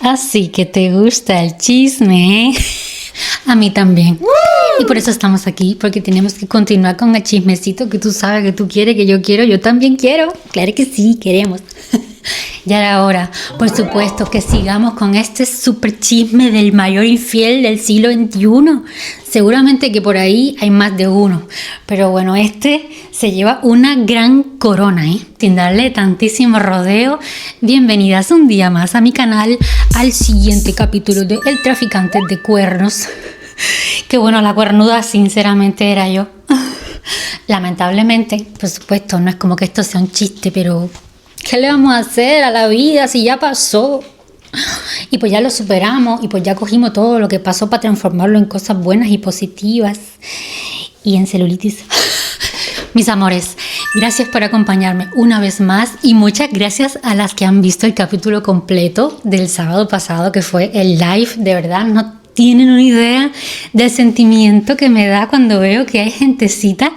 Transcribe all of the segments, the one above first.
Así que te gusta el chisme, ¿eh? A mí también. Y por eso estamos aquí, porque tenemos que continuar con el chismecito que tú sabes que tú quieres, que yo quiero, yo también quiero. Claro que sí, queremos. Ya era hora, por supuesto, que sigamos con este super chisme del mayor infiel del siglo XXI. Seguramente que por ahí hay más de uno, pero bueno, este se lleva una gran corona, sin darle tantísimo rodeo. Bienvenidas un día más a mi canal, al siguiente capítulo de El traficante de cuernos. Que bueno, la cuernuda sinceramente era yo. Lamentablemente, por supuesto, no es como que esto sea un chiste, pero ¿qué le vamos a hacer a la vida si ya pasó? Y pues ya lo superamos y pues ya cogimos todo lo que pasó para transformarlo en cosas buenas y positivas y en celulitis. Mis amores, gracias por acompañarme una vez más y muchas gracias a las que han visto el capítulo completo del sábado pasado, que fue el live. De verdad, no tienen una idea del sentimiento que me da cuando veo que hay gentecita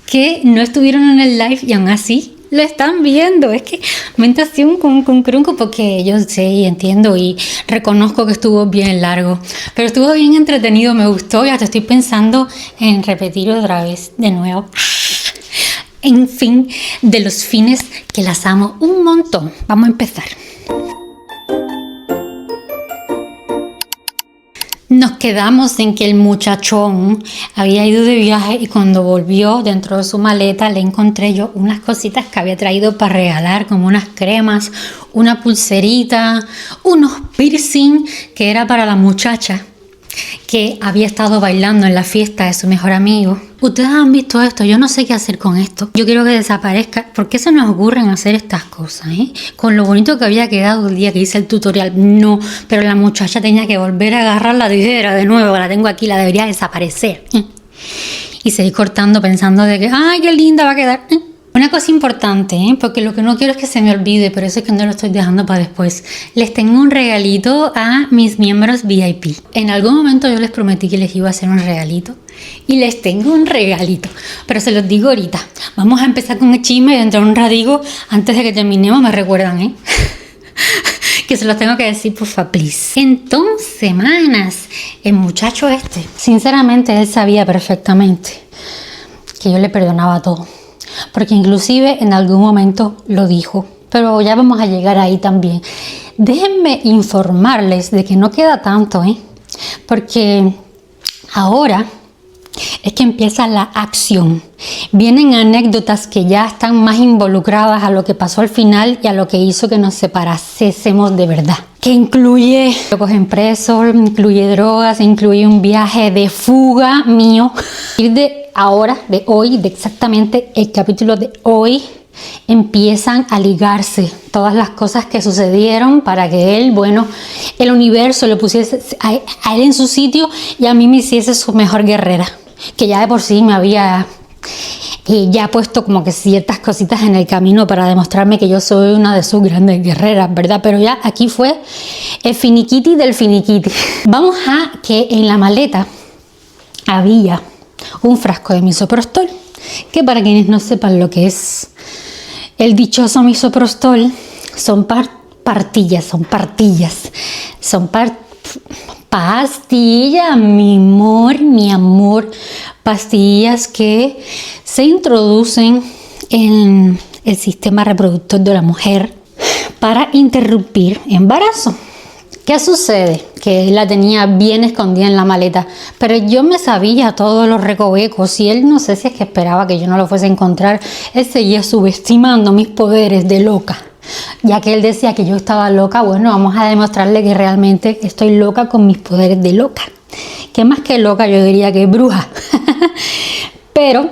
que no estuvieron en el live y aún así lo están viendo. Es que me entra así un crunco, porque yo sé y entiendo y reconozco que estuvo bien largo, pero estuvo bien entretenido, me gustó y hasta estoy pensando en repetir otra vez de nuevo. En fin, de los fines que las amo un montón. Vamos a empezar. Nos quedamos en que el muchachón había ido de viaje y cuando volvió, dentro de su maleta le encontré yo unas cositas que había traído para regalar, como unas cremas, una pulserita, unos piercing que era para la muchacha que había estado bailando en la fiesta de su mejor amigo. Ustedes han visto esto, yo no sé qué hacer con esto. Yo quiero que desaparezca. ¿Por qué se nos ocurren hacer estas cosas? Con lo bonito que había quedado el día que hice el tutorial. No, pero la muchacha tenía que volver a agarrar la tijera de nuevo. La tengo aquí, la debería desaparecer. Y seguí cortando pensando de que, ¡ay, qué linda va a quedar! Una cosa importante, porque lo que no quiero es que se me olvide, pero eso es que no lo estoy dejando para después. Les tengo un regalito a mis miembros VIP. En algún momento yo les prometí que les iba a hacer un regalito y les tengo un regalito, pero se los digo ahorita. Vamos a empezar con el chisme y dentro de un ratico, antes de que terminemos, me recuerdan, que se los tengo que decir, porfa, please. Entonces, manas, el muchacho sinceramente él sabía perfectamente que yo le perdonaba todo. Porque inclusive en algún momento lo dijo, pero ya vamos a llegar ahí también. Déjenme informarles de que no queda tanto, porque ahora es que empieza la acción. Vienen anécdotas que ya están más involucradas a lo que pasó al final y a lo que hizo que nos separásemos de verdad. Que incluye lo cogen preso, incluye drogas, incluye un viaje de fuga mío. Y de hoy, de exactamente el capítulo de hoy, empiezan a ligarse todas las cosas que sucedieron para que él, el universo lo pusiese a él en su sitio y a mí me hiciese su mejor guerrera. Que ya de por sí me había ya puesto como que ciertas cositas en el camino para demostrarme que yo soy una de sus grandes guerreras, ¿verdad? Pero ya aquí fue el finiquiti del finiquiti. Vamos a que en la maleta había un frasco de misoprostol, que para quienes no sepan lo que es el dichoso misoprostol, son pastillas, mi amor, pastillas que se introducen en el sistema reproductor de la mujer para interrumpir embarazo. ¿Qué sucede? Que él la tenía bien escondida en la maleta, pero yo me sabía todos los recovecos y él no sé si es que esperaba que yo no lo fuese a encontrar. Él seguía subestimando mis poderes de loca. Ya que él decía que yo estaba loca, vamos a demostrarle que realmente estoy loca con mis poderes de loca. Que más que loca, yo diría que bruja. Pero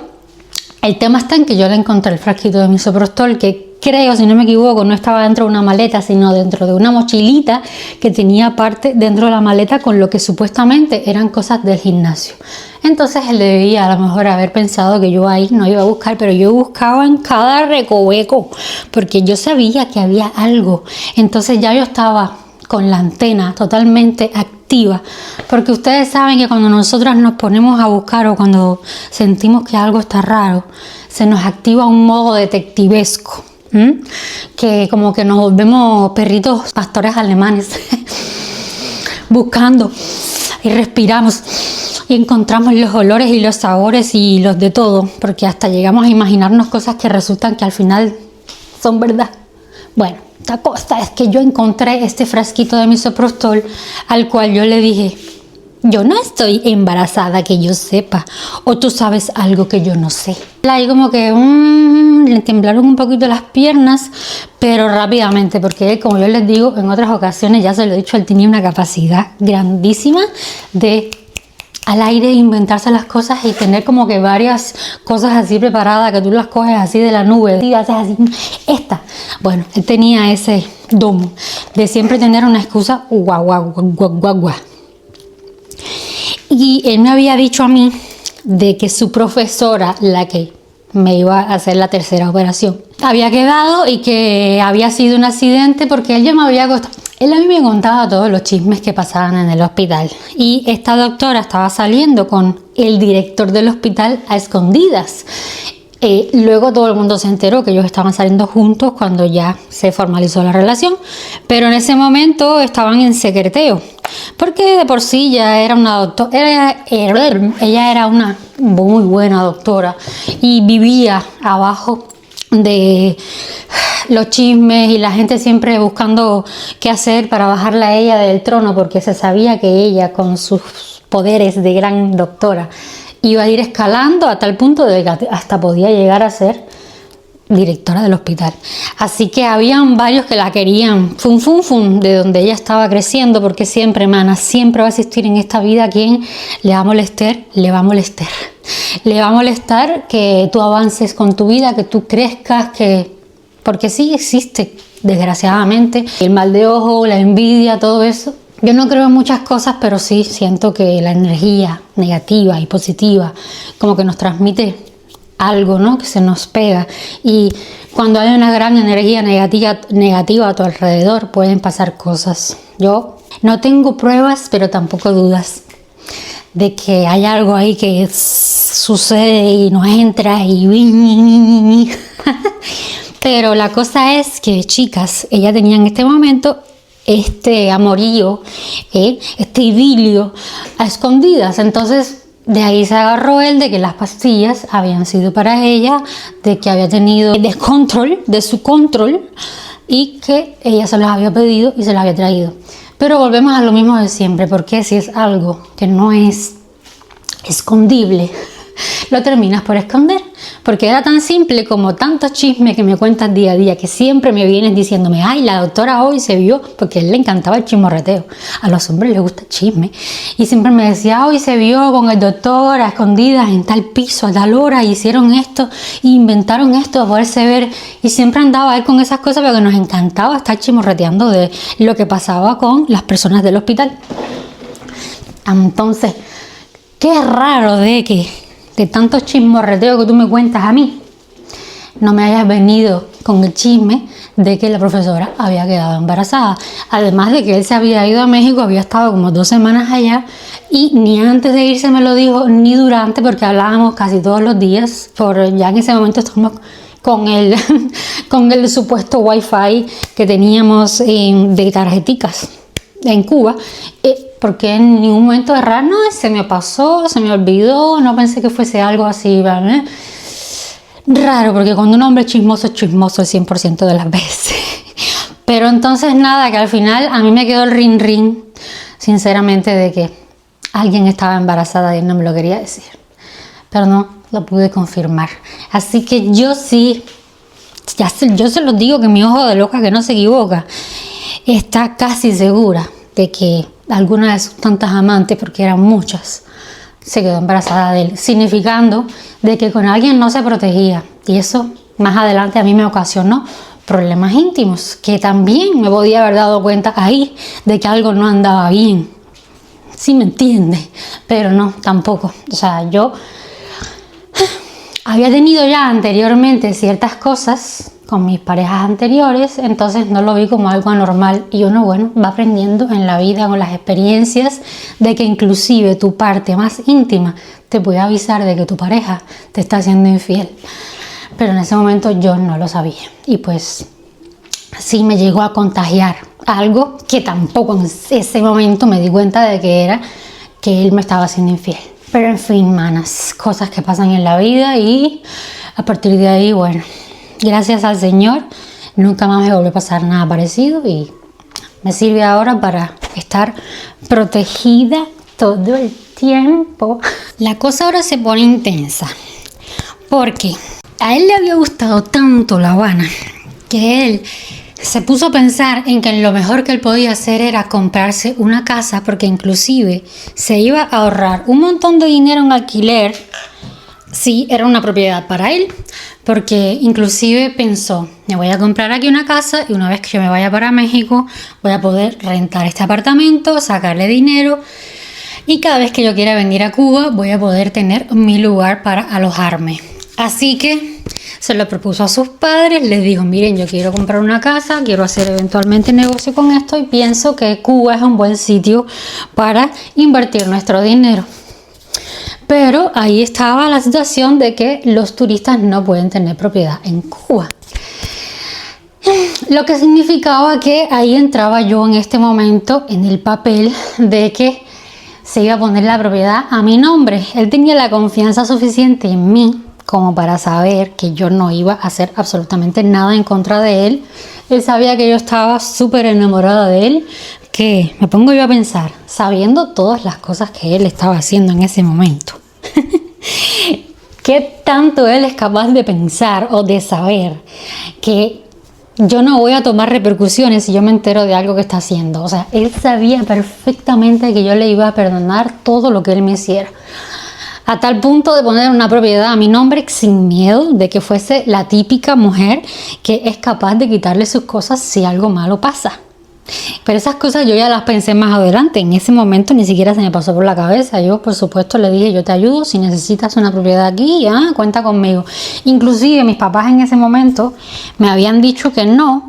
el tema está en que yo le encontré el frasquito de misoprostol, que creo, si no me equivoco, no estaba dentro de una maleta, sino dentro de una mochilita que tenía parte dentro de la maleta con lo que supuestamente eran cosas del gimnasio. Entonces él debía a lo mejor haber pensado que yo ahí no iba a buscar, pero yo buscaba en cada recoveco porque yo sabía que había algo. Entonces ya yo estaba con la antena totalmente activa, porque ustedes saben que cuando nosotras nos ponemos a buscar o cuando sentimos que algo está raro, se nos activa un modo detectivesco. que como que nos volvemos perritos pastores alemanes buscando y respiramos y encontramos los olores y los sabores y los de todo, porque hasta llegamos a imaginarnos cosas que resultan que al final son verdad. Bueno, la cosa es que yo encontré este frasquito de misoprostol al cual yo le dije: yo no estoy embarazada que yo sepa, o tú sabes algo que yo no sé. Ahí como que le temblaron un poquito las piernas, pero rápidamente, porque como yo les digo en otras ocasiones, ya se lo he dicho, él tenía una capacidad grandísima de al aire inventarse las cosas y tener como que varias cosas así preparadas que tú las coges así de la nube y haces así, bueno, él tenía ese don de siempre tener una excusa guau. Y él me había dicho a mí de que su profesora, la que me iba a hacer la tercera operación, había quedado y que había sido un accidente porque él ya me había costado. Él a mí me contaba todos los chismes que pasaban en el hospital y esta doctora estaba saliendo con el director del hospital a escondidas. Luego todo el mundo se enteró que ellos estaban saliendo juntos cuando ya se formalizó la relación, pero en ese momento estaban en secreteo, porque de por sí ya era una doctora, ella era una muy buena doctora y vivía abajo de los chismes y la gente siempre buscando qué hacer para bajarla a ella del trono, porque se sabía que ella con sus poderes de gran doctora iba a ir escalando a tal punto de que hasta podía llegar a ser directora del hospital. Así que habían varios que la querían de donde ella estaba creciendo, porque siempre, mana, siempre va a existir en esta vida quien le va a molestar, le va a molestar que tú avances con tu vida, que tú crezcas, porque sí existe, desgraciadamente, el mal de ojo, la envidia, todo eso. Yo no creo en muchas cosas, pero sí siento que la energía negativa y positiva como que nos transmite algo, ¿no? Que se nos pega. Y cuando hay una gran energía negativa a tu alrededor, pueden pasar cosas. Yo no tengo pruebas, pero tampoco dudas de que hay algo ahí que sucede y nos entra y... Pero la cosa es que, chicas, ella tenía en este momento este amorío, este idilio a escondidas. Entonces de ahí se agarró él de que las pastillas habían sido para ella, de que había tenido descontrol de su control y que ella se los había pedido y se los había traído. Pero volvemos a lo mismo de siempre, porque si es algo que no es escondible, lo terminas por esconder, porque era tan simple como tantos chismes que me cuentas día a día, que siempre me vienes diciéndome: ay, la doctora hoy se vio, porque a él le encantaba el chismorreteo, a los hombres les gusta el chisme, y siempre me decía: hoy se vio con el doctor a escondidas en tal piso a tal hora, hicieron esto, inventaron esto para poderse ver, y siempre andaba él con esas cosas porque nos encantaba estar chismorreteando de lo que pasaba con las personas del hospital. Entonces, qué raro de que de tantos chismorreteos que tú me cuentas a mí, no me hayas venido con el chisme de que la profesora había quedado embarazada. Además de que él se había ido a México, había estado como 2 semanas allá y ni antes de irse me lo dijo, ni durante, porque hablábamos casi todos los días. Ya en ese momento estamos con el supuesto wifi que teníamos de tarjeticas en Cuba, porque en ningún momento no, se me pasó, se me olvidó, no pensé que fuese algo así, ¿vale? Raro, porque cuando un hombre es chismoso el 100% de las veces. Pero entonces nada, que al final a mí me quedó el ring, sinceramente, de que alguien estaba embarazada y él no me lo quería decir. Pero no lo pude confirmar. Así que yo sí, yo se los digo que mi ojo de loca que no se equivoca, está casi segura de que alguna de sus tantas amantes, porque eran muchas, se quedó embarazada de él, significando de que con alguien no se protegía, y eso más adelante a mí me ocasionó problemas íntimos, que también me podía haber dado cuenta ahí de que algo no andaba bien, ¿sí me entiende? Pero no, tampoco. O sea, yo había tenido ya anteriormente ciertas cosas con mis parejas anteriores, entonces no lo vi como algo anormal, y uno, bueno, va aprendiendo en la vida con las experiencias de que inclusive tu parte más íntima te puede avisar de que tu pareja te está haciendo infiel. pero en ese momento yo no lo sabía. Y pues sí me llegó a contagiar algo que tampoco en ese momento me di cuenta de que era que él me estaba haciendo infiel. Pero en fin, manas, cosas que pasan en la vida y a partir de ahí, bueno, gracias al Señor, nunca más me volvió a pasar nada parecido y me sirve ahora para estar protegida todo el tiempo. La cosa ahora se pone intensa porque a él le había gustado tanto La Habana que él se puso a pensar en que lo mejor que él podía hacer era comprarse una casa, porque inclusive se iba a ahorrar un montón de dinero en alquiler si era una propiedad para él, porque inclusive pensó, me voy a comprar aquí una casa y una vez que yo me vaya para México voy a poder rentar este apartamento, sacarle dinero y cada vez que yo quiera venir a Cuba voy a poder tener mi lugar para alojarme. Así que se lo propuso a sus padres, les dijo, miren, yo quiero comprar una casa, quiero hacer eventualmente negocio con esto y pienso que Cuba es un buen sitio para invertir nuestro dinero. Pero ahí estaba la situación de que los turistas no pueden tener propiedad en Cuba. Lo que significaba que ahí entraba yo en este momento en el papel de que se iba a poner la propiedad a mi nombre. Él tenía la confianza suficiente en mí como para saber que yo no iba a hacer absolutamente nada en contra de él. Él sabía que yo estaba súper enamorada de él, que me pongo yo a pensar, sabiendo todas las cosas que él estaba haciendo en ese momento. ¿Qué tanto él es capaz de pensar o de saber que yo no voy a tomar repercusiones si yo me entero de algo que está haciendo? O sea, él sabía perfectamente que yo le iba a perdonar todo lo que él me hiciera. A tal punto de poner una propiedad a mi nombre sin miedo de que fuese la típica mujer que es capaz de quitarle sus cosas si algo malo pasa. Pero esas cosas yo ya las pensé más adelante. En ese momento ni siquiera se me pasó por la cabeza. Yo, por supuesto, le dije, yo te ayudo. Si necesitas una propiedad aquí, cuenta conmigo. Inclusive mis papás en ese momento me habían dicho que no,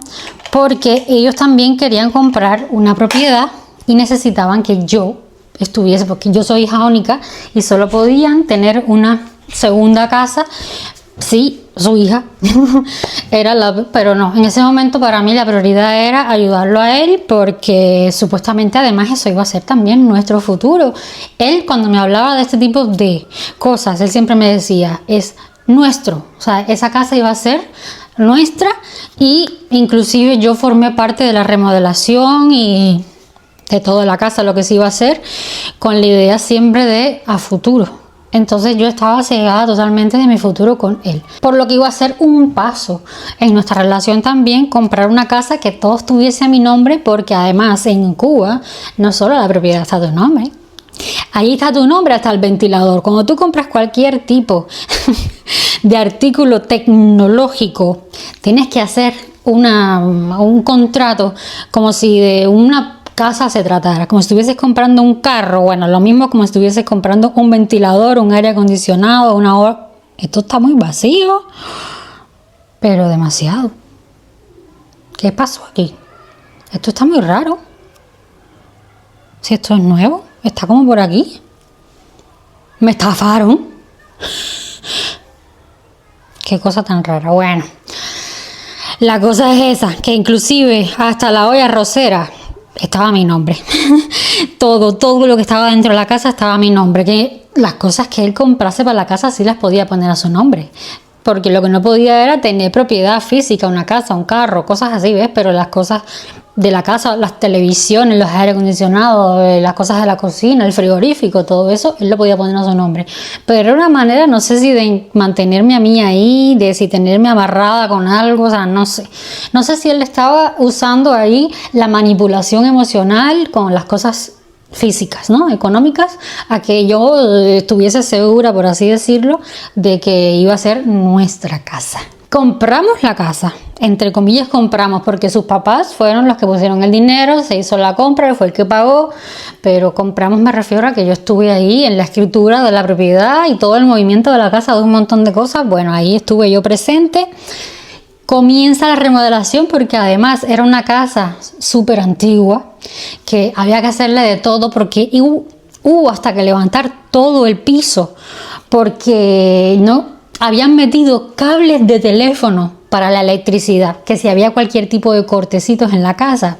porque ellos también querían comprar una propiedad y necesitaban que yo estuviese, porque yo soy hija única y solo podían tener una segunda casa si su hija pero no, en ese momento para mí la prioridad era ayudarlo a él, porque supuestamente además eso iba a ser también nuestro futuro. Él, cuando me hablaba de este tipo de cosas, él siempre me decía, es nuestro, o sea, esa casa iba a ser nuestra, y inclusive yo formé parte de la remodelación y de toda la casa, lo que se iba a hacer, con la idea siempre de a futuro. Entonces yo estaba cegada totalmente de mi futuro con él. Por lo que iba a ser un paso en nuestra relación también, comprar una casa que todo estuviese a mi nombre, porque además en Cuba no solo la propiedad está a tu nombre. Ahí está tu nombre hasta el ventilador. Cuando tú compras cualquier tipo de artículo tecnológico, tienes que hacer un contrato como si de una casa se tratara, como si estuvieses comprando un carro. Bueno, lo mismo como si estuvieses comprando un ventilador, un aire acondicionado, esto está muy vacío, pero demasiado. ¿Qué pasó aquí? Esto está muy raro. Si esto es nuevo, está como por aquí. Me estafaron. Qué cosa tan rara. Bueno, la cosa es esa, que inclusive hasta la olla arrocera estaba a mi nombre. todo lo que estaba dentro de la casa estaba a mi nombre. Que las cosas que él comprase para la casa sí las podía poner a su nombre, porque lo que no podía era tener propiedad física, una casa, un carro, cosas así, ¿ves? Pero las cosas de la casa, las televisiones, los aire acondicionados, las cosas de la cocina, el frigorífico, todo eso, él lo podía poner a su nombre. Pero era una manera, no sé si de mantenerme a mí ahí, de si tenerme amarrada con algo, o sea, no sé. No sé si él estaba usando ahí la manipulación emocional con las cosas físicas, ¿no? Económicas, a que yo estuviese segura, por así decirlo, de que iba a ser nuestra casa. Compramos la casa, entre comillas compramos, porque sus papás fueron los que pusieron el dinero, se hizo la compra, él fue el que pagó, pero compramos me refiero a que yo estuve ahí en la escritura de la propiedad y todo el movimiento de la casa, de un montón de cosas. Bueno, ahí estuve yo presente. Comienza la remodelación, porque además era una casa súper antigua que había que hacerle de todo, porque hubo hasta que levantar todo el piso, porque no habían metido cables de teléfono para la electricidad, que si había cualquier tipo de cortecitos en la casa,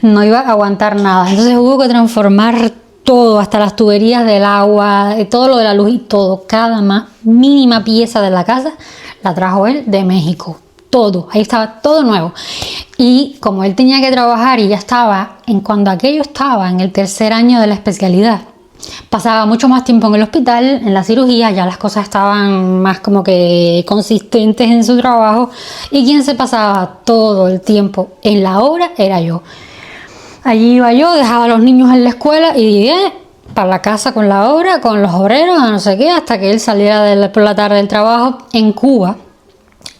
no iba a aguantar nada. Entonces hubo que transformar todo, hasta las tuberías del agua, todo lo de la luz y todo, cada mínima pieza de la casa la trajo él de México. Todo, ahí estaba todo nuevo. Y como él tenía que trabajar y ya estaba, cuando aquello estaba en el tercer año de la especialidad, pasaba mucho más tiempo en el hospital, en la cirugía, ya las cosas estaban más como que consistentes en su trabajo, y quien se pasaba todo el tiempo en la obra era yo. Allí iba yo, dejaba a los niños en la escuela y para la casa con la obra, con los obreros, no sé qué, hasta que él saliera por la tarde del trabajo. En Cuba,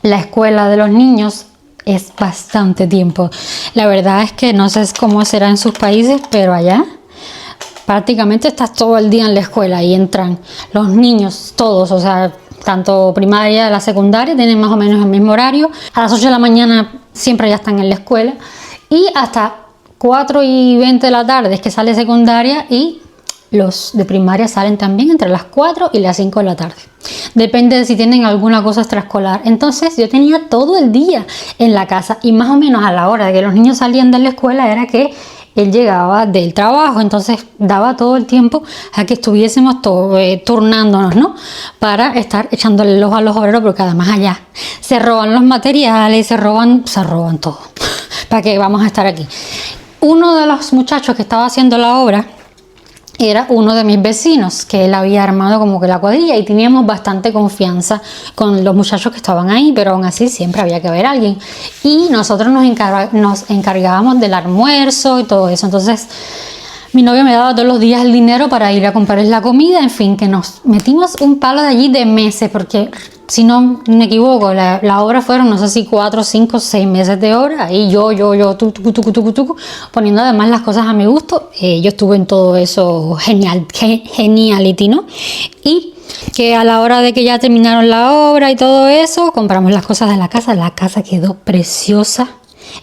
la escuela de los niños es bastante tiempo. La verdad es que no sé cómo será en sus países, pero allá prácticamente estás todo el día en la escuela y entran los niños todos, o sea, tanto primaria, la secundaria, tienen más o menos el mismo horario. A las 8 de la mañana siempre ya están en la escuela y hasta 4:20 de la tarde es que sale secundaria, y los de primaria salen también entre las 4 y las 5 de la tarde. Depende de si tienen alguna cosa extraescolar. Entonces yo tenía todo el día en la casa, y más o menos a la hora de que los niños salían de la escuela era que él llegaba del trabajo. Entonces daba todo el tiempo a que estuviésemos turnándonos, ¿no? Para estar echándole el ojo a los obreros, porque además allá se roban los materiales, se roban todo. ¿Para qué vamos a estar aquí? Uno de los muchachos que estaba haciendo la obra era uno de mis vecinos, que él había armado como que la cuadrilla, y teníamos bastante confianza con los muchachos que estaban ahí, pero aún así siempre había que haber alguien, y nosotros nos encargábamos del almuerzo y todo eso. Entonces mi novio me daba todos los días el dinero para ir a comprarles la comida, en fin, que nos metimos un palo de allí de meses, porque si no me equivoco, la obra fueron, no sé si 4, 5, 6 meses de obra, y yo, tucu, poniendo además las cosas a mi gusto. Yo estuve en todo eso geniality, ¿no? Y que a la hora de que ya terminaron la obra y todo eso, compramos las cosas de la casa quedó preciosa.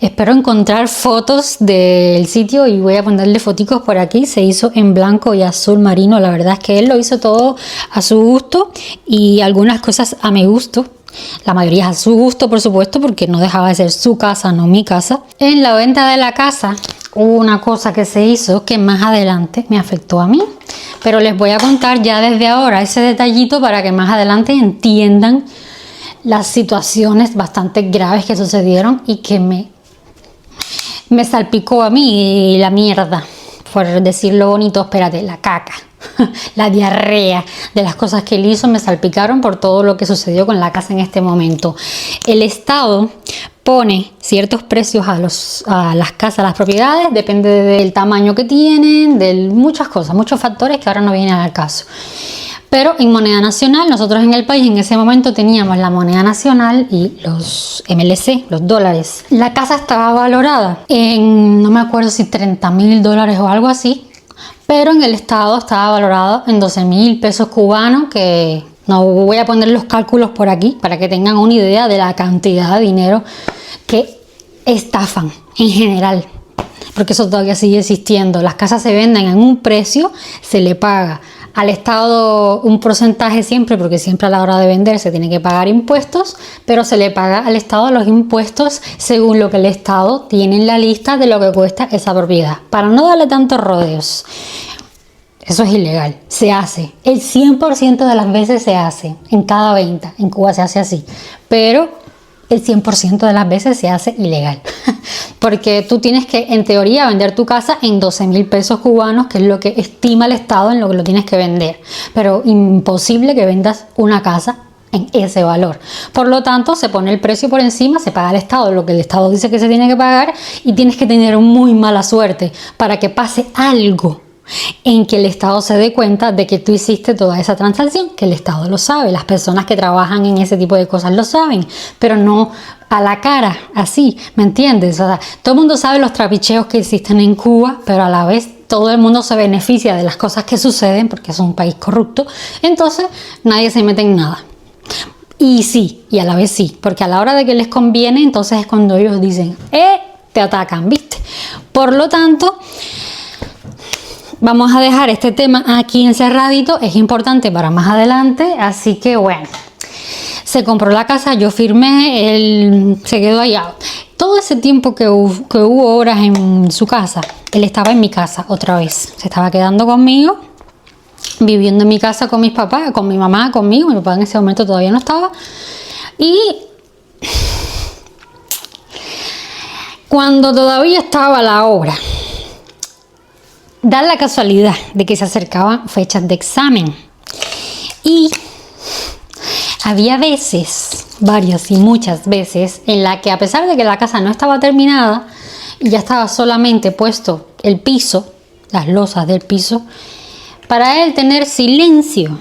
Espero encontrar fotos del sitio y voy a ponerle foticos por aquí. Se hizo en blanco y azul marino. La verdad es que él lo hizo todo a su gusto y algunas cosas a mi gusto. La mayoría a su gusto, por supuesto, porque no dejaba de ser su casa, no mi casa. En la venta de la casa hubo una cosa que se hizo que más adelante me afectó a mí. Pero les voy a contar ya desde ahora ese detallito para que más adelante entiendan las situaciones bastante graves que sucedieron y que me salpicó a mí la mierda, por decirlo bonito, espérate, la caca, la diarrea de las cosas que él hizo me salpicaron por todo lo que sucedió con la casa en este momento. El Estado pone ciertos precios a las casas, a las propiedades, depende del tamaño que tienen, de muchas cosas, muchos factores que ahora no vienen al caso. Pero en moneda nacional, nosotros en el país en ese momento teníamos la moneda nacional y los MLC, los dólares. La casa estaba valorada en, no me acuerdo si $30,000 o algo así, pero en el estado estaba valorado en 12,000 pesos cubanos, que no voy a poner los cálculos por aquí para que tengan una idea de la cantidad de dinero que estafan en general, porque eso todavía sigue existiendo. Las casas se venden en un precio, se le paga al Estado un porcentaje siempre, porque siempre a la hora de vender se tiene que pagar impuestos, pero se le paga al Estado los impuestos según lo que el Estado tiene en la lista de lo que cuesta esa propiedad, para no darle tantos rodeos. Eso es ilegal, se hace, el 100% de las veces se hace, en cada venta, en Cuba se hace así, pero el 100% de las veces se hace ilegal, porque tú tienes que, en teoría, vender tu casa en 12,000 pesos cubanos, que es lo que estima el Estado en lo que lo tienes que vender, pero imposible que vendas una casa en ese valor. Por lo tanto, se pone el precio por encima, se paga al Estado lo que el Estado dice que se tiene que pagar, y tienes que tener muy mala suerte para que pase algo en que el Estado se dé cuenta de que tú hiciste toda esa transacción, que el Estado lo sabe, las personas que trabajan en ese tipo de cosas lo saben, pero no a la cara, así, ¿me entiendes? O sea, todo el mundo sabe los trapicheos que existen en Cuba, pero a la vez todo el mundo se beneficia de las cosas que suceden porque es un país corrupto, entonces nadie se mete en nada. Y sí, y a la vez sí, porque a la hora de que les conviene, entonces es cuando ellos dicen, te atacan, ¿viste? Por lo tanto, vamos a dejar este tema aquí encerradito, es importante para más adelante, así que bueno, Se compró la casa, yo firmé, él se quedó allá. Todo ese tiempo que hubo horas en su casa, él estaba en mi casa otra vez. Se estaba quedando conmigo, viviendo en mi casa con mis papás, con mi mamá, conmigo. Mi papá en ese momento todavía no estaba. Y cuando todavía estaba la obra, da la casualidad de que se acercaban fechas de examen. Y había veces, varias y muchas veces, en la que a pesar de que la casa no estaba terminada y ya estaba solamente puesto el piso, las losas del piso, para él tener silencio,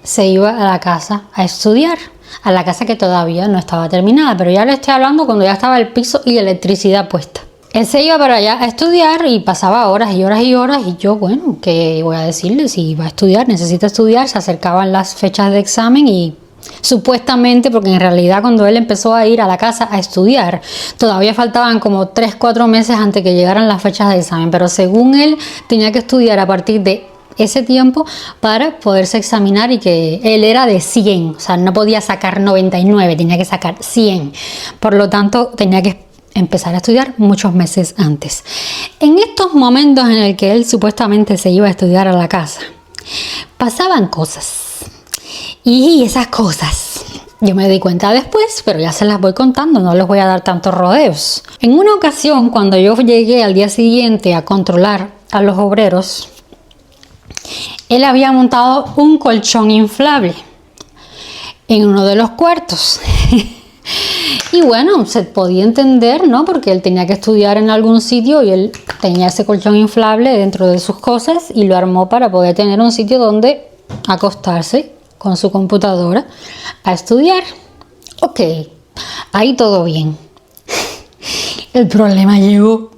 se iba a la casa a estudiar, a la casa que todavía no estaba terminada, pero ya le estoy hablando cuando ya estaba el piso y la electricidad puesta. Él se iba para allá a estudiar y pasaba horas y horas y horas, y yo, bueno, ¿qué voy a decirle? Si iba a estudiar, necesita estudiar. Se acercaban las fechas de examen y supuestamente, porque en realidad cuando él empezó a ir a la casa a estudiar, todavía faltaban como 3-4 meses antes que llegaran las fechas de examen, pero según él tenía que estudiar a partir de ese tiempo para poderse examinar, y que él era de 100, o sea, no podía sacar 99, tenía que sacar 100, por lo tanto tenía que empezar a estudiar muchos meses antes. En estos momentos en el que él supuestamente se iba a estudiar a la casa, pasaban cosas, y esas cosas yo me di cuenta después, pero ya se las voy contando, no les voy a dar tantos rodeos. En una ocasión, cuando yo llegué al día siguiente a controlar a los obreros, él había montado un colchón inflable en uno de los cuartos. Y bueno, se podía entender, ¿no? Porque él tenía que estudiar en algún sitio y él tenía ese colchón inflable dentro de sus cosas y lo armó para poder tener un sitio donde acostarse con su computadora a estudiar. Ok, ahí todo bien. El problema llegó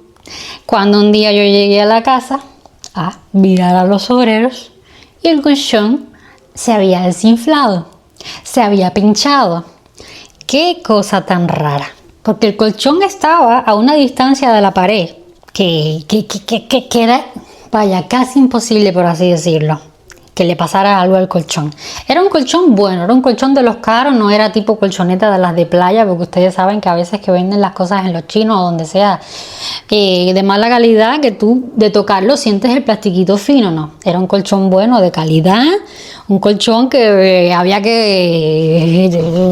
cuando un día yo llegué a la casa a mirar a los obreros y el colchón se había desinflado, se había pinchado. Qué cosa tan rara, porque el colchón estaba a una distancia de la pared que era, vaya, casi imposible, por así decirlo, que le pasara algo al colchón. Era un colchón bueno, era un colchón de los caros, no era tipo colchoneta de las de playa, porque ustedes saben que a veces que venden las cosas en los chinos o donde sea, de mala calidad, que tú de tocarlo sientes el plastiquito fino. No, era un colchón bueno, de calidad, un colchón que había que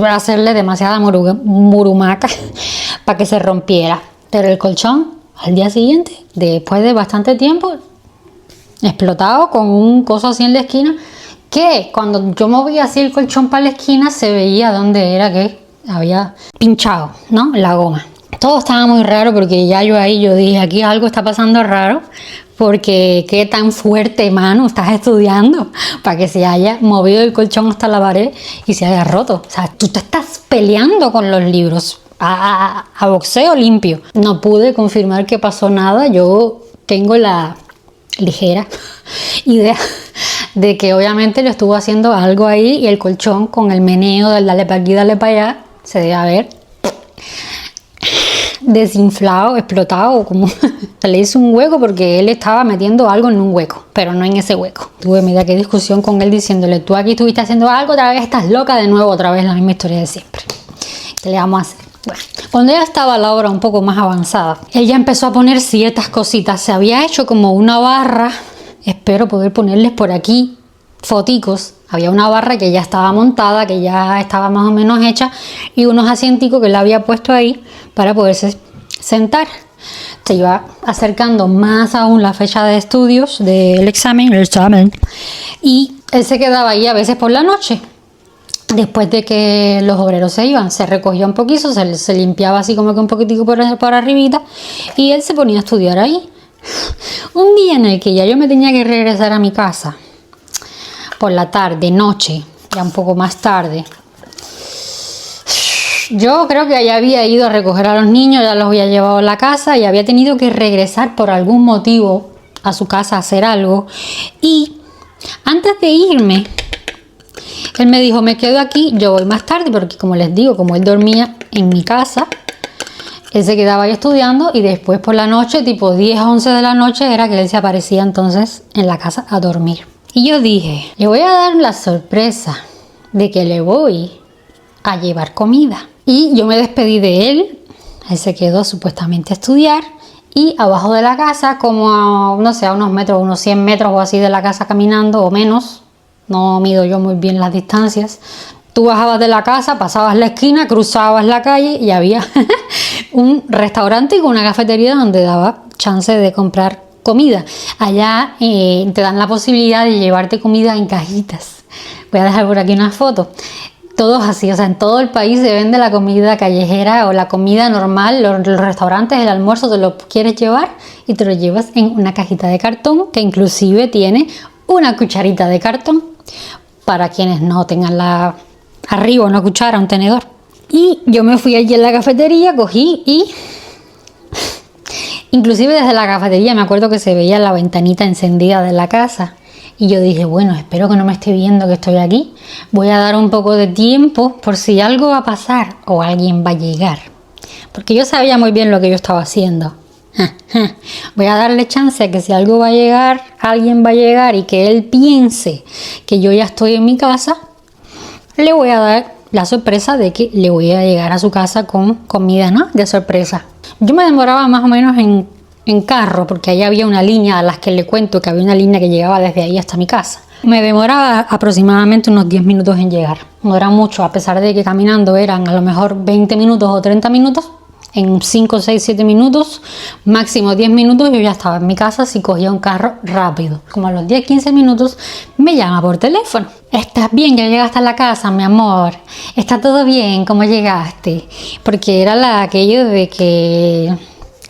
hacerle demasiada murumaca para que se rompiera. Pero el colchón, al día siguiente, después de bastante tiempo, explotado con un coso así en la esquina, que cuando yo movía así el colchón para la esquina se veía dónde era que había pinchado, ¿no? La goma. Todo estaba muy raro, porque ya yo dije, aquí algo está pasando raro, porque qué tan fuerte, mano, estás estudiando para que se haya movido el colchón hasta la pared y se haya roto. O sea, tú te estás peleando con los libros a boxeo limpio. No pude confirmar que pasó nada. Yo tengo la ligera idea de que obviamente lo estuvo haciendo algo ahí, y el colchón con el meneo del dale para aquí, dale para allá, se debe haber desinflado, explotado, como se le hizo un hueco, porque él estaba metiendo algo en un hueco, pero no en ese hueco. Tuve mira qué discusión con él diciéndole, tú aquí estuviste haciendo algo, otra vez estás loca de nuevo, otra vez la misma historia de siempre. ¿Qué le vamos a hacer? Bueno, cuando ya estaba la obra un poco más avanzada, él ya empezó a poner ciertas cositas. Se había hecho como una barra, espero poder ponerles por aquí foticos. Había una barra que ya estaba montada, que ya estaba más o menos hecha, y unos asienticos que él había puesto ahí para poderse sentar. Se iba acercando más aún la fecha de estudios del examen, y él se quedaba ahí a veces por la noche. Después de que los obreros se iban, se recogía un poquito, se limpiaba así como que un poquitico por arribita, y él se ponía a estudiar ahí. Un día en el que ya yo me tenía que regresar a mi casa, por la tarde, noche, ya un poco más tarde, yo creo que ya había ido a recoger a los niños, ya los había llevado a la casa y había tenido que regresar por algún motivo a su casa a hacer algo, y antes de irme, él me dijo, me quedo aquí, yo voy más tarde, porque como les digo, como él dormía en mi casa, él se quedaba ahí estudiando, y después por la noche, tipo 10 o 11 de la noche, era que él se aparecía entonces en la casa a dormir. Y yo dije, le voy a dar la sorpresa de que le voy a llevar comida. Y yo me despedí de él. Él se quedó supuestamente a estudiar. Y abajo de la casa, como a, no sé, a unos metros, unos 100 metros o así de la casa caminando o menos, no mido yo muy bien las distancias, tú bajabas de la casa, pasabas la esquina, cruzabas la calle y había un restaurante con una cafetería donde daba chance de comprar comida. Allá te dan la posibilidad de llevarte comida en cajitas. Voy a dejar por aquí una foto. Todos así, o sea, en todo el país se vende la comida callejera o la comida normal, los restaurantes, el almuerzo te lo quieres llevar y te lo llevas en una cajita de cartón que inclusive tiene una cucharita de cartón para quienes no tengan arriba una cuchara, un tenedor. Y yo me fui allí en la cafetería, cogí y inclusive desde la cafetería me acuerdo que se veía la ventanita encendida de la casa. Y yo dije, bueno, espero que no me esté viendo que estoy aquí. Voy a dar un poco de tiempo por si algo va a pasar o alguien va a llegar. Porque yo sabía muy bien lo que yo estaba haciendo. Voy a darle chance a que si algo va a llegar, alguien va a llegar y que él piense que yo ya estoy en mi casa, le voy a dar la sorpresa de que le voy a llegar a su casa con comida, ¿no? De sorpresa. Yo me demoraba más o menos en carro, porque ahí había una línea a las que le cuento que había una línea que llegaba desde ahí hasta mi casa. Me demoraba aproximadamente unos 10 minutos en llegar. No era mucho, a pesar de que caminando eran a lo mejor 20 minutos o 30 minutos. En 5, 6, 7 minutos, máximo 10 minutos, yo ya estaba en mi casa si cogía un carro rápido. Como a los 10, 15 minutos me llama por teléfono. ¿Estás bien? Ya llegaste a la casa, mi amor. ¿Está todo bien? ¿Cómo llegaste? Porque era aquello de que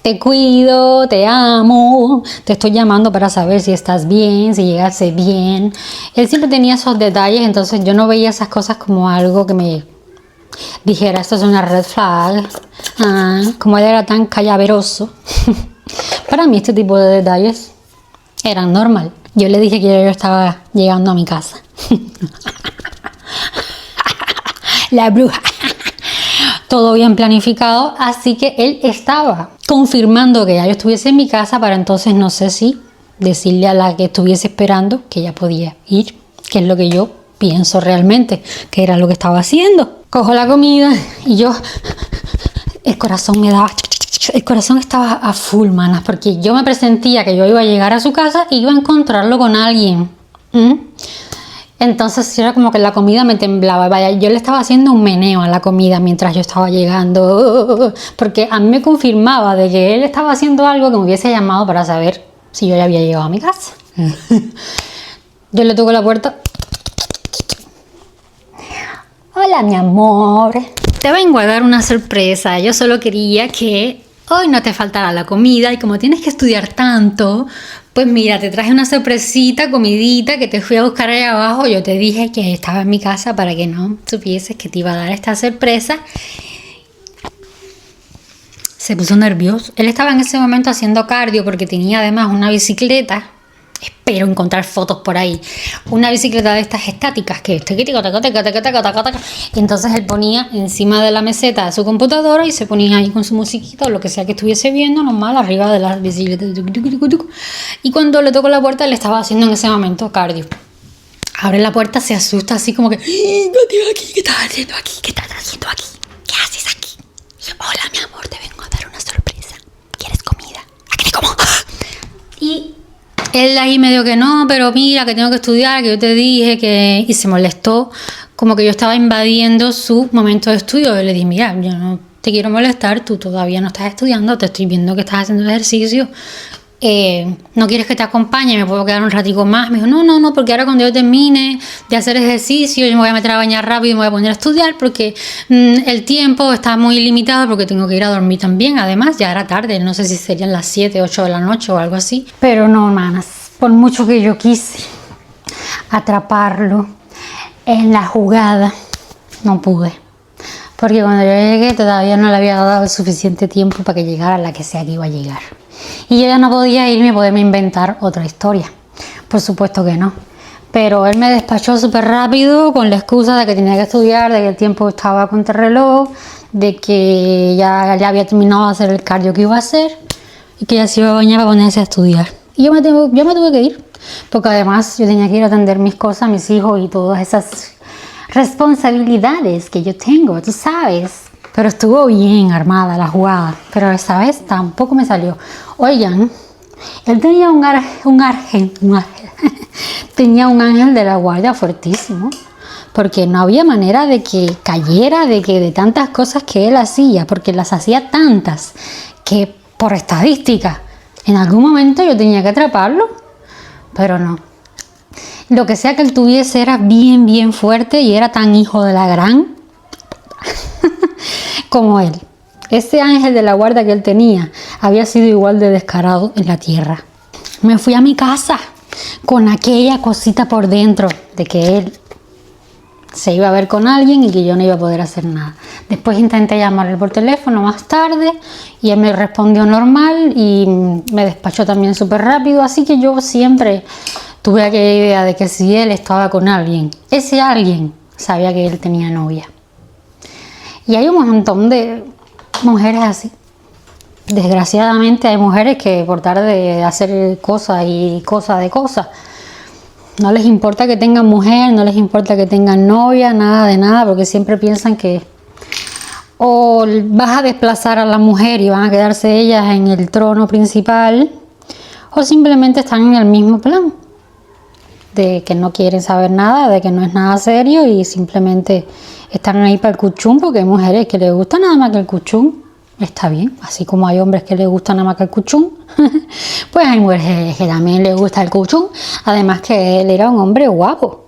te cuido, te amo, te estoy llamando para saber si estás bien, si llegaste bien. Él siempre tenía esos detalles, entonces yo no veía esas cosas como algo que me dijera, esto es una red flag. Como él era tan callaveroso, para mí este tipo de detalles eran normal. Yo le dije que yo estaba llegando a mi casa. La bruja. Todo bien planificado, así que él estaba confirmando que ya yo estuviese en mi casa para entonces no sé si decirle a la que estuviese esperando que ya podía ir, que es lo que yo pienso realmente, que era lo que estaba haciendo. Cojo la comida y yo, el corazón estaba a full, manas, porque yo me presentía que yo iba a llegar a su casa y iba a encontrarlo con alguien. Entonces era como que la comida me temblaba. Vaya, yo le estaba haciendo un meneo a la comida mientras yo estaba llegando, porque a mí me confirmaba de que él estaba haciendo algo que me hubiese llamado para saber si yo ya había llegado a mi casa. Yo le toco la puerta. Hola, mi amor. Te vengo a dar una sorpresa. Yo solo quería que hoy no te faltara la comida y como tienes que estudiar tanto, pues mira, te traje una sorpresita, comidita que te fui a buscar allá abajo. Yo te dije que estaba en mi casa para que no supieses que te iba a dar esta sorpresa. Se puso nervioso. Él estaba en ese momento haciendo cardio porque tenía además una bicicleta. Espero encontrar fotos por ahí. Una bicicleta de estas estáticas que y entonces él ponía encima de la meseta de su computadora y se ponía ahí con su musiquita o lo que sea que estuviese viendo, normal, arriba de la bicicleta. Y cuando le tocó la puerta, él estaba haciendo en ese momento cardio. Abre la puerta, se asusta así como que: ¿qué estás haciendo aquí? ¿Qué estás haciendo aquí? ¿Qué haces aquí? Y yo, hola, mi amor, te vengo a dar una sorpresa. ¿Quieres comida? ¿A qué como? Y él ahí medio que no, pero mira que tengo que estudiar, que yo te dije que... Y se molestó, como que yo estaba invadiendo su momento de estudio. Yo le dije, mira, yo no te quiero molestar, tú todavía no estás estudiando, te estoy viendo que estás haciendo ejercicio. ¿No quieres que te acompañe? ¿Me puedo quedar un ratico más? Me dijo, no, porque ahora cuando yo termine de hacer ejercicio, yo me voy a meter a bañar rápido y me voy a poner a estudiar porque el tiempo está muy limitado porque tengo que ir a dormir también. Además, ya era tarde, no sé si serían las 7, 8 de la noche o algo así. Pero no, hermanas, por mucho que yo quise atraparlo en la jugada, no pude. Porque cuando yo llegué todavía no le había dado el suficiente tiempo para que llegara la que sea que iba a llegar. Y yo ya no podía irme y poderme inventar otra historia. Por supuesto que no. Pero él me despachó súper rápido con la excusa de que tenía que estudiar, de que el tiempo estaba contrarreloj, de que ya había terminado de hacer el cardio que iba a hacer y que ya se iba a bañar para ponerse a estudiar. Y yo me tuve que ir, porque además yo tenía que ir a atender mis cosas, mis hijos y todas esas responsabilidades que yo tengo, tú sabes. Pero estuvo bien armada la jugada, pero esta vez tampoco me salió. Oigan, él tenía tenía un ángel de la guardia fuertísimo, porque no había manera de que cayera de tantas cosas que él hacía, porque las hacía tantas que por estadística en algún momento yo tenía que atraparlo, pero no. Lo que sea que él tuviese era bien fuerte y era tan hijo de la gran como él. Ese ángel de la guardia que él tenía había sido igual de descarado en la tierra. Me fui a mi casa con aquella cosita por dentro de que él se iba a ver con alguien y que yo no iba a poder hacer nada. Después intenté llamarle por teléfono más tarde y él me respondió normal y me despachó también súper rápido, así que yo siempre tuve aquella idea de que si él estaba con alguien, ese alguien sabía que él tenía novia. Y hay un montón de mujeres así. Desgraciadamente hay mujeres que por tratar de hacer cosas y cosas de cosas, no les importa que tengan mujer, no les importa que tengan novia, nada de nada, porque siempre piensan que o vas a desplazar a la mujer y van a quedarse ellas en el trono principal, o simplemente están en el mismo plan, de que no quieren saber nada, de que no es nada serio y simplemente están ahí para el cuchún, porque hay mujeres que les gusta nada más que el cuchún. Está bien, así como hay hombres que les gusta nada más que el cuchún, pues hay mujeres que también les gusta el cuchún. Además que él era un hombre guapo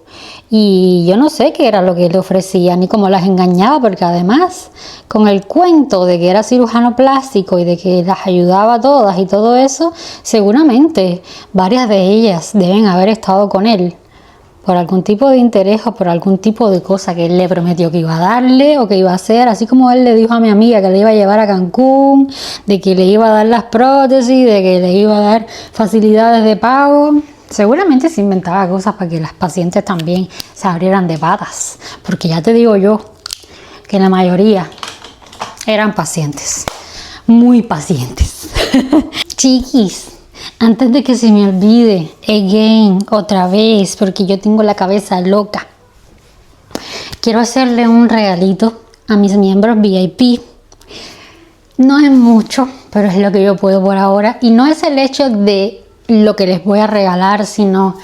y yo no sé qué era lo que le ofrecía ni cómo las engañaba, porque además con el cuento de que era cirujano plástico y de que las ayudaba a todas y todo eso, seguramente varias de ellas deben haber estado con él por algún tipo de interés o por algún tipo de cosa que él le prometió que iba a darle o que iba a hacer, así como él le dijo a mi amiga que le iba a llevar a Cancún, de que le iba a dar las prótesis, de que le iba a dar facilidades de pago. Seguramente se inventaba cosas para que las pacientes también se abrieran de patas, porque ya te digo yo que la mayoría eran pacientes, muy pacientes. Chiquis, antes de que se me olvide, otra vez, porque yo tengo la cabeza loca, quiero hacerle un regalito a mis miembros VIP. No es mucho, pero es lo que yo puedo por ahora. Y no es el hecho de lo que les voy a regalar, sino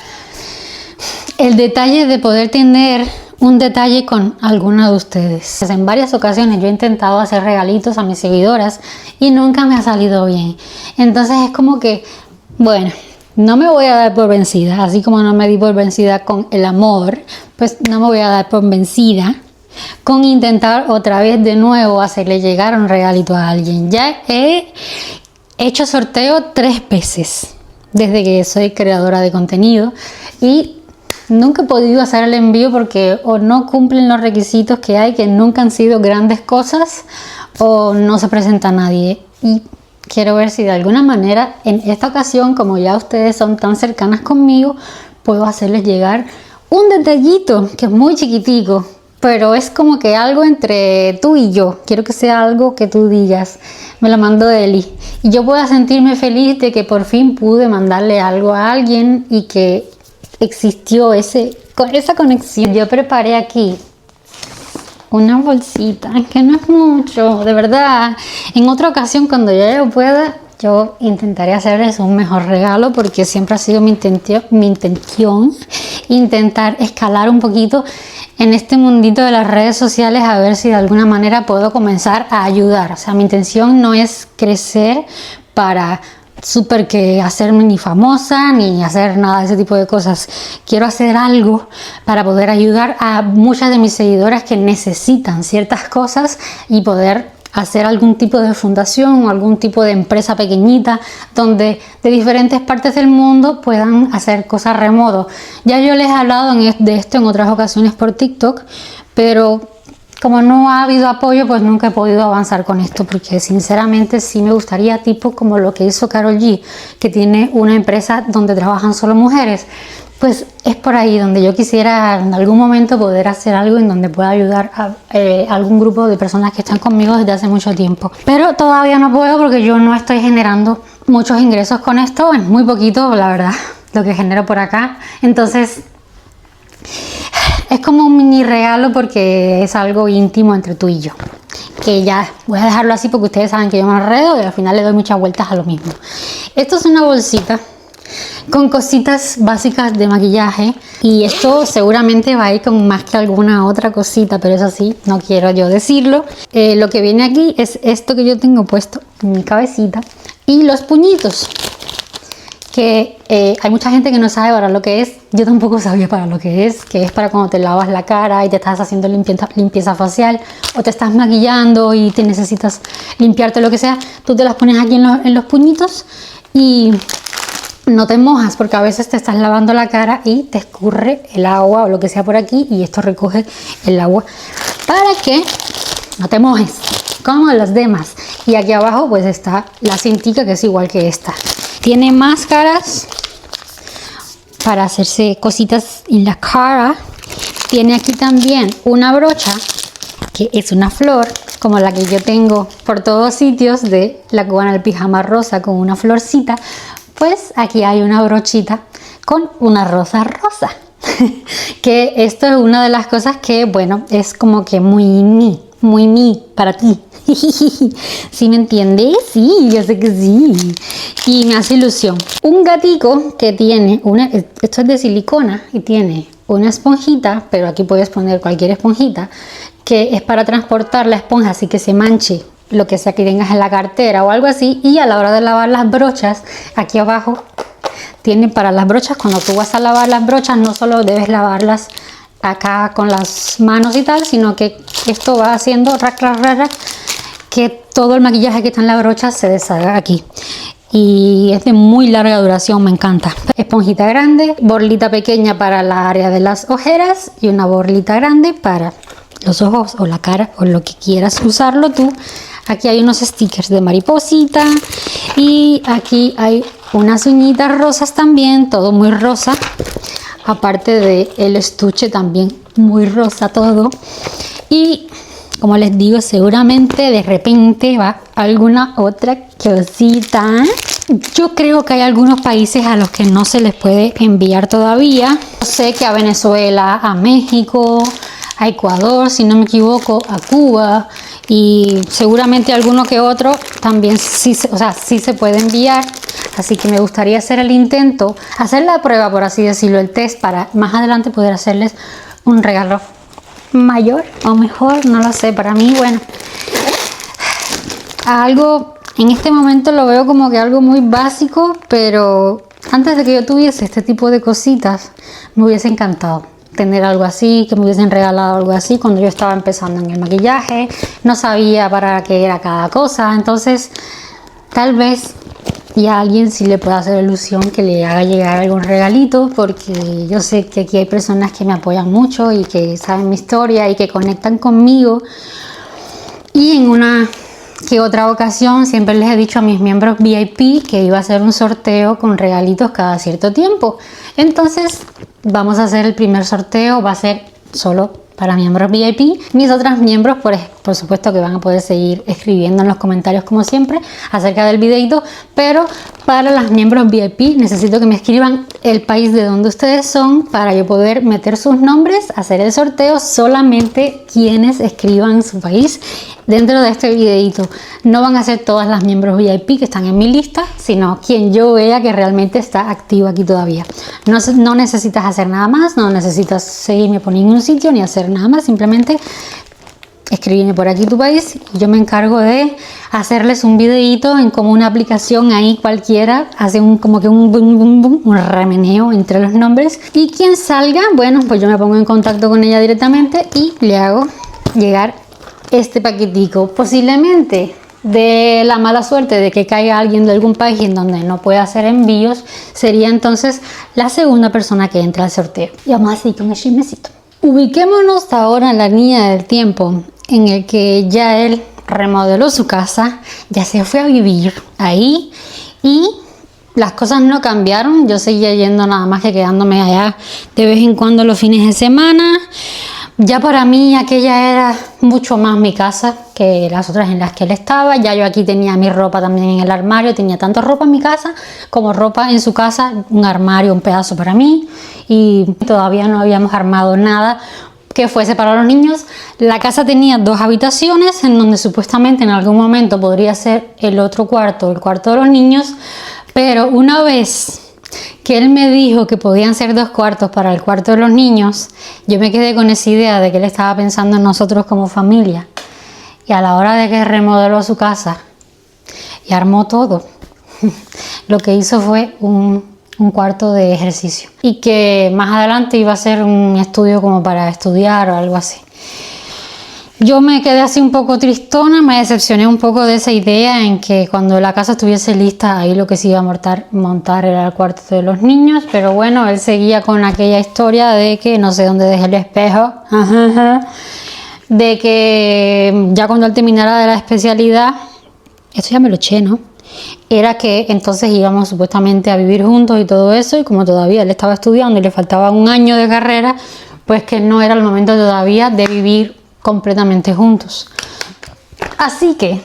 el detalle de poder tener un detalle con alguna de ustedes. En varias ocasiones yo he intentado hacer regalitos a mis seguidoras y nunca me ha salido bien. Entonces es como que, bueno, no me voy a dar por vencida, así como no me di por vencida con el amor, pues no me voy a dar por vencida con intentar otra vez de nuevo hacerle llegar un regalito a alguien. Ya he hecho sorteo 3 veces desde que soy creadora de contenido y nunca he podido hacer el envío porque o no cumplen los requisitos que hay, que nunca han sido grandes cosas, o no se presenta nadie. Y quiero ver si de alguna manera en esta ocasión, como ya ustedes son tan cercanas conmigo, puedo hacerles llegar un detallito que es muy chiquitico, pero es como que algo entre tú y yo. Quiero que sea algo que tú digas, me lo mandó Eli, y yo pueda sentirme feliz de que por fin pude mandarle algo a alguien y que existió esa conexión. Yo preparé aquí una bolsita, que no es mucho, de verdad. En otra ocasión, cuando yo pueda, yo intentaré hacerles un mejor regalo, porque siempre ha sido mi intención intentar escalar un poquito en este mundito de las redes sociales, a ver si de alguna manera puedo comenzar a ayudar. O sea, mi intención no es crecer para súper que hacerme ni famosa ni hacer nada de ese tipo de cosas. Quiero hacer algo para poder ayudar a muchas de mis seguidoras que necesitan ciertas cosas y poder hacer algún tipo de fundación o algún tipo de empresa pequeñita donde de diferentes partes del mundo puedan hacer cosas remoto. Ya yo les he hablado de esto en otras ocasiones por TikTok, pero como no ha habido apoyo, pues nunca he podido avanzar con esto, porque sinceramente sí me gustaría, tipo como lo que hizo Karol G, que tiene una empresa donde trabajan solo mujeres. Pues es por ahí donde yo quisiera en algún momento poder hacer algo en donde pueda ayudar a algún grupo de personas que están conmigo desde hace mucho tiempo. Pero todavía no puedo porque yo no estoy generando muchos ingresos con esto, es muy poquito, la verdad, lo que genero por acá. Entonces Es como un mini regalo porque es algo íntimo entre tú y yo. Que ya voy a dejarlo así porque ustedes saben que yo me enredo y al final le doy muchas vueltas a lo mismo. Esto es una bolsita con cositas básicas de maquillaje y esto seguramente va a ir con más que alguna otra cosita, pero eso sí, no quiero yo decirlo. Lo que viene aquí es esto que yo tengo puesto en mi cabecita y los puñitos, que hay mucha gente que no sabe para lo que es. Yo tampoco sabía para lo que es para cuando te lavas la cara y te estás haciendo limpieza facial o te estás maquillando y te necesitas limpiarte lo que sea, tú te las pones aquí en los puñitos y no te mojas porque a veces te estás lavando la cara y te escurre el agua o lo que sea por aquí y esto recoge el agua para que no te mojes como los demás. Y aquí abajo pues está la cintica, que es igual que esta. Tiene máscaras para hacerse cositas en la cara. Tiene aquí también una brocha que es una flor como la que yo tengo por todos sitios, de la cubana del pijama rosa con una florcita. Pues aquí hay una brochita con una rosa rosa. Que esto es una de las cosas que, bueno, es como que muy mí para ti. ¿Sí me entiendes? Sí, yo sé que sí. Y me hace ilusión. Un gatico que tiene esto es de silicona y tiene una esponjita, pero aquí puedes poner cualquier esponjita, que es para transportar la esponja así que se manche lo que sea que tengas en la cartera o algo así. Y a la hora de lavar las brochas, aquí abajo tiene para las brochas. Cuando tú vas a lavar las brochas, no solo debes lavarlas acá con las manos y tal, sino que esto va haciendo que todo el maquillaje que está en la brocha se deshaga aquí. Y es de muy larga duración, me encanta. Esponjita grande, borlita pequeña para la área de las ojeras y una borlita grande para los ojos o la cara o lo que quieras usarlo tú. Aquí hay unos stickers de mariposita y aquí hay unas uñitas rosas también, todo muy rosa. Aparte de el estuche también muy rosa todo. Y como les digo, seguramente de repente va alguna otra cosita. Yo creo que hay algunos países a los que no se les puede enviar todavía. Yo sé que a Venezuela, a México, a Ecuador, si no me equivoco, a Cuba y seguramente alguno que otro también sí se puede enviar. Así que me gustaría hacer el intento, hacer la prueba, por así decirlo, el test, para más adelante poder hacerles un regalo mayor o mejor, no lo sé. Para mí, bueno, algo en este momento lo veo como que algo muy básico, pero antes de que yo tuviese este tipo de cositas me hubiese encantado tener algo así, que me hubiesen regalado algo así cuando yo estaba empezando en el maquillaje. No sabía para qué era cada cosa, entonces tal vez y a alguien sí le pueda hacer ilusión que le haga llegar algún regalito, porque yo sé que aquí hay personas que me apoyan mucho y que saben mi historia y que conectan conmigo. Y en una que otra ocasión siempre les he dicho a mis miembros VIP que iba a hacer un sorteo con regalitos cada cierto tiempo. Entonces vamos a hacer el primer sorteo, va a ser solo para miembros VIP. Mis otros miembros, por supuesto que van a poder seguir escribiendo en los comentarios como siempre acerca del videito, pero para los miembros VIP necesito que me escriban el país de donde ustedes son para yo poder meter sus nombres, hacer el sorteo. Solamente quienes escriban su país dentro de este videito. No van a ser todas las miembros VIP que están en mi lista, sino quien yo vea que realmente está activo aquí todavía. No necesitas hacer nada más, no necesitas seguirme por ningún sitio ni hacer nada más, simplemente escríbeme por aquí tu país y yo me encargo de hacerles un videito en como una aplicación ahí cualquiera, hace como que un bum, bum, bum, un remeneo entre los nombres, y quien salga, bueno, pues yo me pongo en contacto con ella directamente y le hago llegar este paquetico. Posiblemente de la mala suerte de que caiga alguien de algún país en donde no pueda hacer envíos, sería entonces la segunda persona que entra al sorteo. Y vamos así con el chismecito. Ubiquémonos ahora en la línea del tiempo en el que ya él remodeló su casa, ya se fue a vivir ahí y las cosas no cambiaron. Yo seguía yendo nada más que quedándome allá de vez en cuando los fines de semana. Ya para mí aquella era mucho más mi casa que las otras en las que él estaba. Ya yo aquí tenía mi ropa también en el armario, tenía tanto ropa en mi casa como ropa en su casa, un armario, un pedazo para mí, y todavía no habíamos armado nada que fuese para los niños. La casa tenía 2 habitaciones en donde supuestamente en algún momento podría ser el otro cuarto, el cuarto de los niños, pero una vez que él me dijo que podían ser 2 cuartos para el cuarto de los niños, yo me quedé con esa idea de que él estaba pensando en nosotros como familia. Y a la hora de que remodeló su casa y armó todo, lo que hizo fue un cuarto de ejercicio, y que más adelante iba a ser un estudio como para estudiar o algo así. Yo me quedé así un poco tristona, me decepcioné un poco de esa idea en que cuando la casa estuviese lista, ahí lo que se iba a montar era el cuarto de los niños, pero bueno, él seguía con aquella historia de que no sé dónde dejé el espejo, de que ya cuando él terminara de la especialidad, esto ya me lo eché, ¿no? Era que entonces íbamos supuestamente a vivir juntos y todo eso, y como todavía él estaba estudiando y le faltaba un año de carrera, pues que no era el momento todavía de vivir completamente juntos. Así que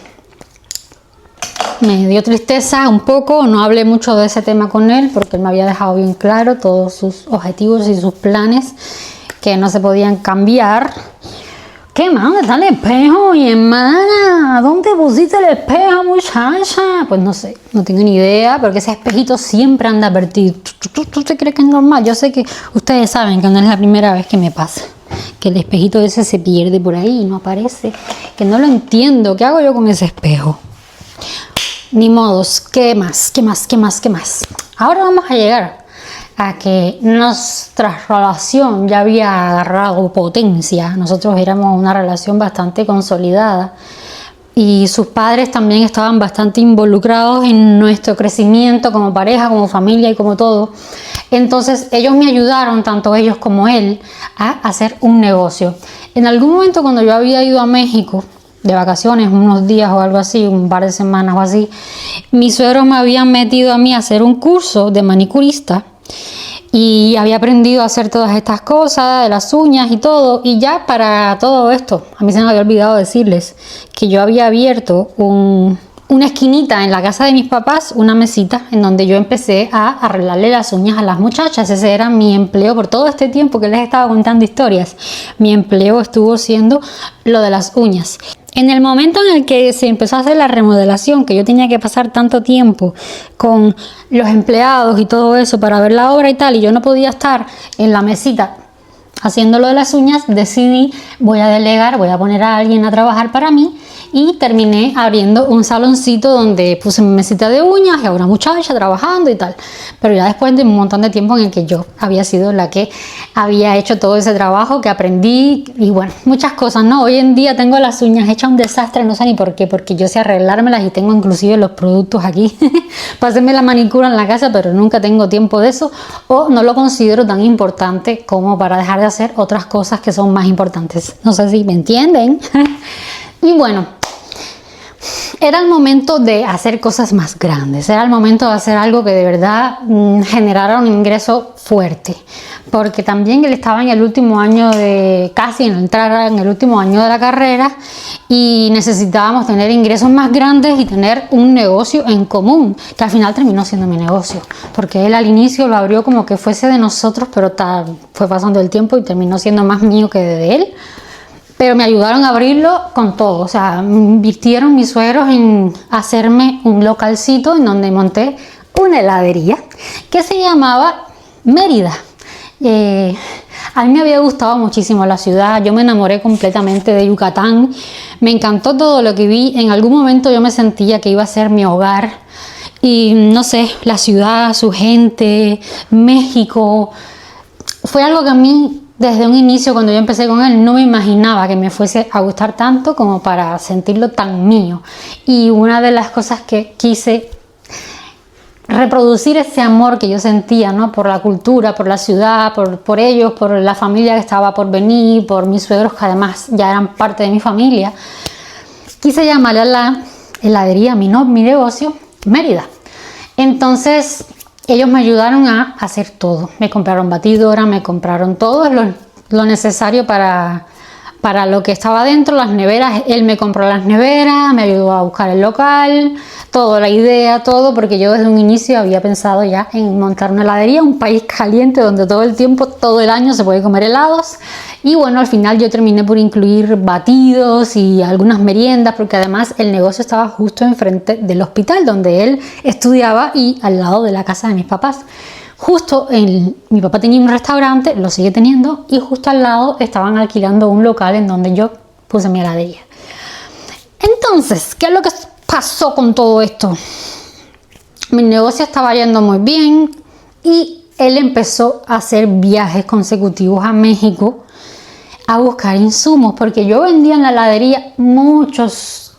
me dio tristeza un poco, no hablé mucho de ese tema con él porque él me había dejado bien claro todos sus objetivos y sus planes que no se podían cambiar. ¿Qué más? ¿Dónde está el espejo, mi hermana? ¿Dónde pusiste el espejo, muchacha? Pues no sé, no tengo ni idea, porque ese espejito siempre anda perdido. ¿Tú te crees que es normal? Yo sé que ustedes saben que no es la primera vez que me pasa, que el espejito ese se pierde por ahí y no aparece, que no lo entiendo. ¿Qué hago yo con ese espejo? Ni modos. ¿Qué más? ¿Qué más? ¿Qué más? ¿Qué más? Ahora vamos a llegar a que nuestra relación ya había agarrado potencia. Nosotros éramos una relación bastante consolidada y sus padres también estaban bastante involucrados en nuestro crecimiento como pareja, como familia y como todo. Entonces ellos me ayudaron, tanto ellos como él, a hacer un negocio. En algún momento cuando yo había ido a México de vacaciones, unos días o algo así, un par de semanas o así, mis suegros me habían metido a mí a hacer un curso de manicurista. Y había aprendido a hacer todas estas cosas, de las uñas y todo. Y ya para todo esto, a mí se me había olvidado decirles que yo había abierto una esquinita en la casa de mis papás, una mesita en donde yo empecé a arreglarle las uñas a las muchachas. Ese era mi empleo por todo este tiempo que les estaba contando historias. Mi empleo estuvo siendo lo de las uñas. En el momento en el que se empezó a hacer la remodelación, que yo tenía que pasar tanto tiempo con los empleados y todo eso para ver la obra y tal, y yo no podía estar en la mesita haciendo lo de las uñas, decidí, voy a delegar, voy a poner a alguien a trabajar para mí, y terminé abriendo un saloncito donde puse mi mesita de uñas y a una muchacha trabajando y tal. Pero ya después de un montón de tiempo en el que yo había sido la que había hecho todo ese trabajo, que aprendí y bueno, muchas cosas, ¿no? Hoy en día tengo las uñas hechas un desastre, no sé ni por qué, porque yo sé arreglármelas y tengo inclusive los productos aquí para hacerme la manicura en la casa, pero nunca tengo tiempo de eso, o no lo considero tan importante como para dejar de hacer otras cosas que son más importantes. No sé si me entienden. Y bueno, era el momento de hacer cosas más grandes, era el momento de hacer algo que de verdad generara un ingreso fuerte, porque también él estaba en el último año casi en el último año de la carrera, y necesitábamos tener ingresos más grandes y tener un negocio en común, que al final terminó siendo mi negocio, porque él al inicio lo abrió como que fuese de nosotros, pero fue pasando el tiempo y terminó siendo más mío que de él. Pero me ayudaron a abrirlo con todo, o sea, invirtieron mis suegros en hacerme un localcito en donde monté una heladería que se llamaba Mérida. A mí me había gustado muchísimo la ciudad, yo me enamoré completamente de Yucatán, me encantó todo lo que vi. En algún momento yo me sentía que iba a ser mi hogar, y no sé, la ciudad, su gente, México, fue algo que a mí desde un inicio, cuando yo empecé con él, no me imaginaba que me fuese a gustar tanto como para sentirlo tan mío. Y una de las cosas que quise reproducir, ese amor que yo sentía, ¿no? Por la cultura, por la ciudad, por ellos, por la familia que estaba por venir, por mis suegros que además ya eran parte de mi familia. Quise llamarle a la heladería, mi negocio, Mérida. Entonces ellos me ayudaron a hacer todo, me compraron batidora, me compraron todos los lo necesario para lo que estaba dentro, las neveras. Él me compró las neveras, me ayudó a buscar el local, todo, la idea, todo, porque yo desde un inicio había pensado ya en montar una heladería, un país caliente donde todo el tiempo, todo el año se puede comer helados. Y bueno, al final yo terminé por incluir batidos y algunas meriendas, porque además el negocio estaba justo enfrente del hospital donde él estudiaba y al lado de la casa de mis papás. Mi papá tenía un restaurante, lo sigue teniendo, y justo al lado estaban alquilando un local en donde yo puse mi heladería. Entonces, ¿qué es lo que pasó con todo esto? Mi negocio estaba yendo muy bien y él empezó a hacer viajes consecutivos a México a buscar insumos, porque yo vendía en la heladería muchas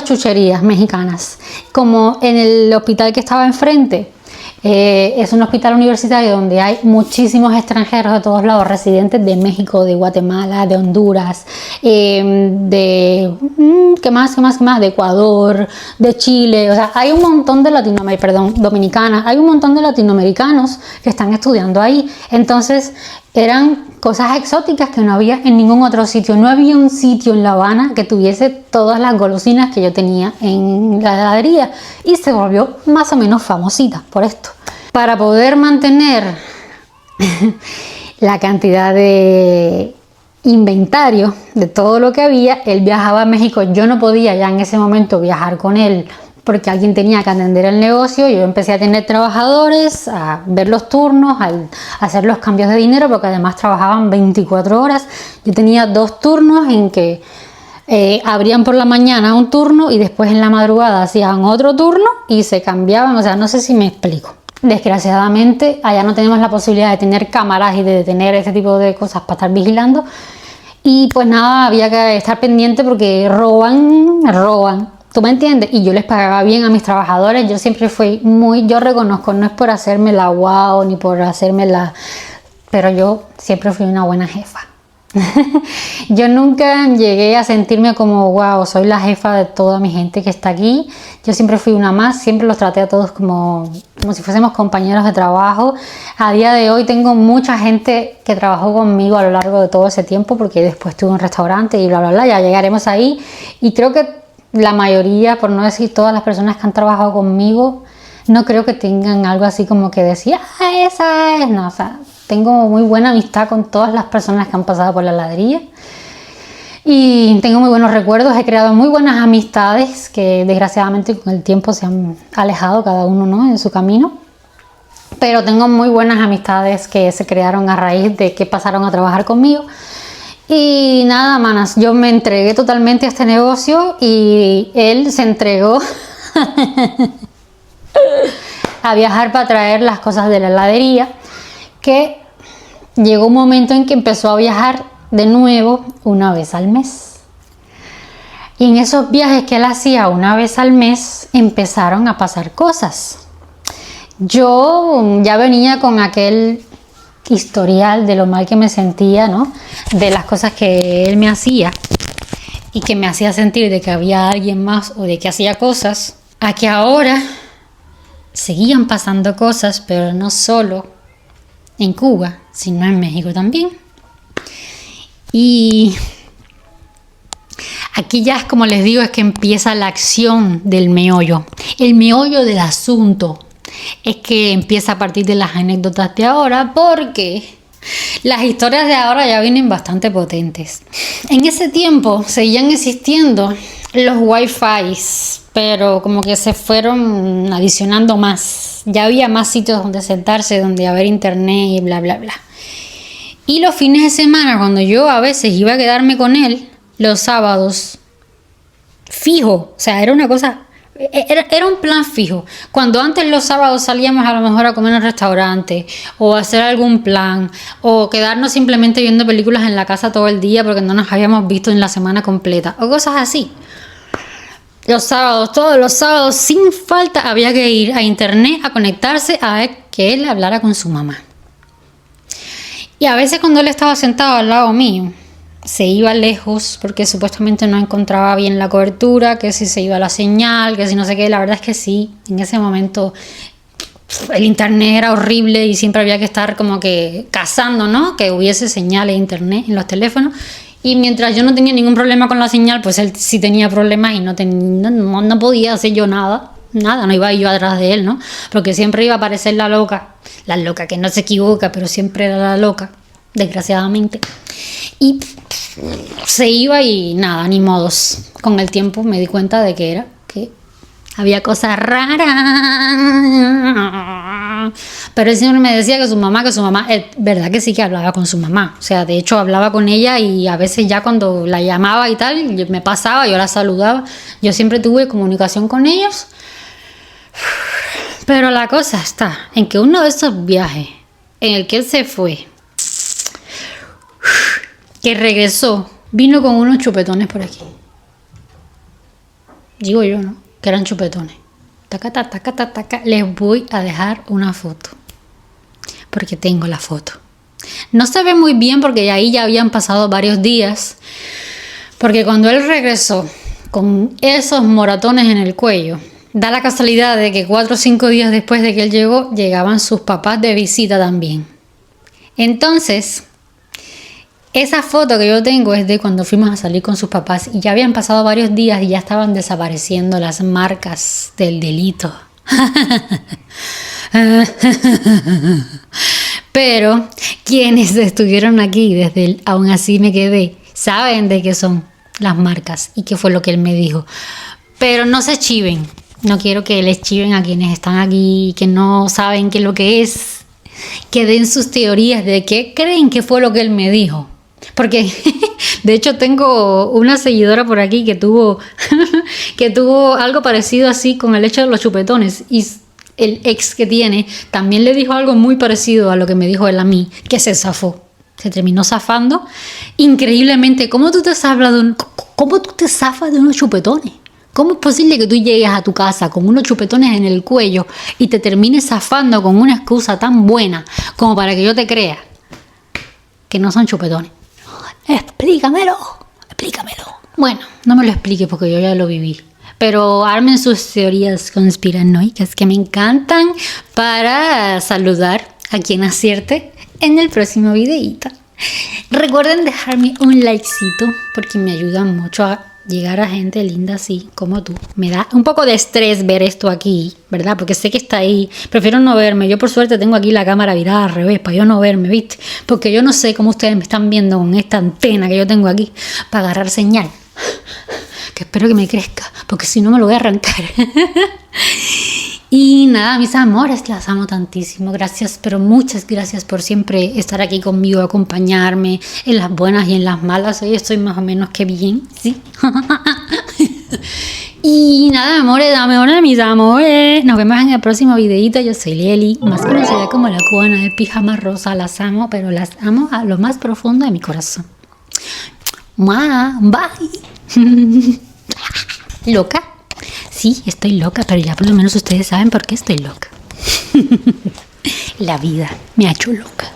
chucherías mexicanas, como en el hospital que estaba enfrente. Es un hospital universitario donde hay muchísimos extranjeros de todos lados, residentes de México, de Guatemala, de Honduras, ¿qué más? De Ecuador, de Chile. O sea, hay un montón de dominicanas, hay un montón de latinoamericanos que están estudiando ahí. Entonces eran cosas exóticas que no había en ningún otro sitio. No había un sitio en La Habana que tuviese todas las golosinas que yo tenía en la heladería, y se volvió más o menos famosita por esto. Para poder mantener la cantidad de inventario de todo lo que había, él viajaba a México. Yo no podía ya en ese momento viajar con él porque alguien tenía que atender el negocio. Yo empecé a tener trabajadores, a ver los turnos, a hacer los cambios de dinero, porque además trabajaban 24 horas. Yo tenía 2 turnos en que abrían por la mañana un turno y después en la madrugada hacían otro turno y se cambiaban. O sea, no sé si me explico. Desgraciadamente allá no tenemos la posibilidad de tener cámaras y de tener este tipo de cosas para estar vigilando, y pues nada, había que estar pendiente porque roban, ¿tú me entiendes? Y yo les pagaba bien a mis trabajadores. Yo siempre fui yo reconozco, no es por hacerme la guau ni por hacerme la, pero yo siempre fui una buena jefa. Yo nunca llegué a sentirme como wow, soy la jefa de toda mi gente que está aquí. Yo siempre fui una más, siempre los traté a todos como si fuésemos compañeros de trabajo. A día de hoy tengo mucha gente que trabajó conmigo a lo largo de todo ese tiempo, porque después tuve un restaurante y bla bla bla, ya llegaremos ahí. Y creo que la mayoría, por no decir todas las personas que han trabajado conmigo, no creo que tengan algo así como que decir, esa es, no, o sea, tengo muy buena amistad con todas las personas que han pasado por la heladería y tengo muy buenos recuerdos. He creado muy buenas amistades que desgraciadamente con el tiempo se han alejado cada uno, ¿no?, en su camino, pero tengo muy buenas amistades que se crearon a raíz de que pasaron a trabajar conmigo. Y nada, manas, yo me entregué totalmente a este negocio y él se entregó a viajar para traer las cosas de la heladería, que llegó un momento en que empezó a viajar de nuevo una vez al mes. Y en esos viajes que él hacía una vez al mes empezaron a pasar cosas. Yo ya venía con aquel historial de lo mal que me sentía, ¿no?, de las cosas que él me hacía y que me hacía sentir de que había alguien más o de que hacía cosas, a que ahora seguían pasando cosas, pero no solo en Cuba, sino en México también. Y aquí ya es como les digo, es que empieza la acción del meollo. El meollo del asunto es que empieza a partir de las anécdotas de ahora, porque las historias de ahora ya vienen bastante potentes. En ese tiempo seguían existiendo los Wi-Fi, pero como que se fueron adicionando más. Ya había más sitios donde sentarse, donde haber internet y bla, bla, bla. Y los fines de semana, cuando yo a veces iba a quedarme con él, los sábados, fijo, o sea, era una cosa, era un plan fijo. Cuando antes los sábados salíamos a lo mejor a comer en un restaurante, o hacer algún plan, o quedarnos simplemente viendo películas en la casa todo el día porque no nos habíamos visto en la semana completa, o cosas así. Los sábados, todos los sábados, sin falta, había que ir a internet a conectarse a que él hablara con su mamá. Y a veces cuando él estaba sentado al lado mío, se iba lejos porque supuestamente no encontraba bien la cobertura, que si se iba la señal, que si no sé qué. La verdad es que sí, en ese momento el internet era horrible y siempre había que estar como que cazando, ¿no? Que hubiese señal de internet en los teléfonos. Y mientras yo no tenía ningún problema con la señal, pues él sí tenía problemas y no podía hacer yo nada, no iba yo atrás de él, ¿no? Porque siempre iba a aparecer la loca que no se equivoca, pero siempre era la loca, desgraciadamente. Y se iba y nada, ni modos. Con el tiempo me di cuenta de que había cosas raras. Pero él siempre me decía que su mamá, es verdad que sí que hablaba con su mamá. O sea, de hecho hablaba con ella y a veces ya cuando la llamaba y tal, me pasaba, yo la saludaba. Yo siempre tuve comunicación con ellos. Pero la cosa está en que uno de esos viajes en el que él se fue, que regresó, vino con unos chupetones por aquí. Digo yo, ¿no? Que eran chupetones. Taca, taca, taca, taca. Les voy a dejar una foto. Porque tengo la foto. No se ve muy bien porque ahí ya habían pasado varios días. Porque cuando él regresó con esos moratones en el cuello, da la casualidad de que 4 o 5 días después de que él llegó, llegaban sus papás de visita también. Entonces, esa foto que yo tengo es de cuando fuimos a salir con sus papás y ya habían pasado varios días y ya estaban desapareciendo las marcas del delito. Pero quienes estuvieron aquí desde el aún así me quedé, saben de qué son las marcas y qué fue lo que él me dijo. Pero no se chiven, no quiero que les chiven a quienes están aquí y que no saben qué es lo que es, que den sus teorías de qué creen que fue lo que él me dijo. Porque de hecho tengo una seguidora por aquí que tuvo algo parecido así con el hecho de los chupetones y el ex que tiene también le dijo algo muy parecido a lo que me dijo él a mí, que se zafó, se terminó zafando increíblemente. ¿Cómo tú te zafas de unos chupetones? ¿Cómo es posible que tú llegues a tu casa con unos chupetones en el cuello y te termines zafando con una excusa tan buena como para que yo te crea que no son chupetones? Explícamelo. Bueno, no me lo explique porque yo ya lo viví. Pero armen sus teorías conspiranoicas que me encantan para saludar a quien acierte en el próximo videíto. Recuerden dejarme un likecito porque me ayuda mucho a llegar a gente linda así como tú. Me da un poco de estrés ver esto aquí, ¿verdad? Porque sé que está ahí. Prefiero no verme. Yo por suerte tengo aquí la cámara virada al revés para yo no verme, ¿viste? Porque yo no sé cómo ustedes me están viendo con esta antena que yo tengo aquí para agarrar señal. Que espero que me crezca, porque si no me lo voy a arrancar. Y nada, mis amores, las amo tantísimo. Gracias, pero muchas gracias por siempre estar aquí conmigo, acompañarme en las buenas y en las malas. Hoy estoy más o menos que bien, ¿sí? Y nada, amores, mis amores. Nos vemos en el próximo videito. Yo soy Leli, más conocida como la cubana de pijama rosa. Las amo, pero las amo a lo más profundo de mi corazón. Bye. ¿Loca? Sí, estoy loca, pero ya por lo menos ustedes saben por qué estoy loca. La vida me ha hecho loca.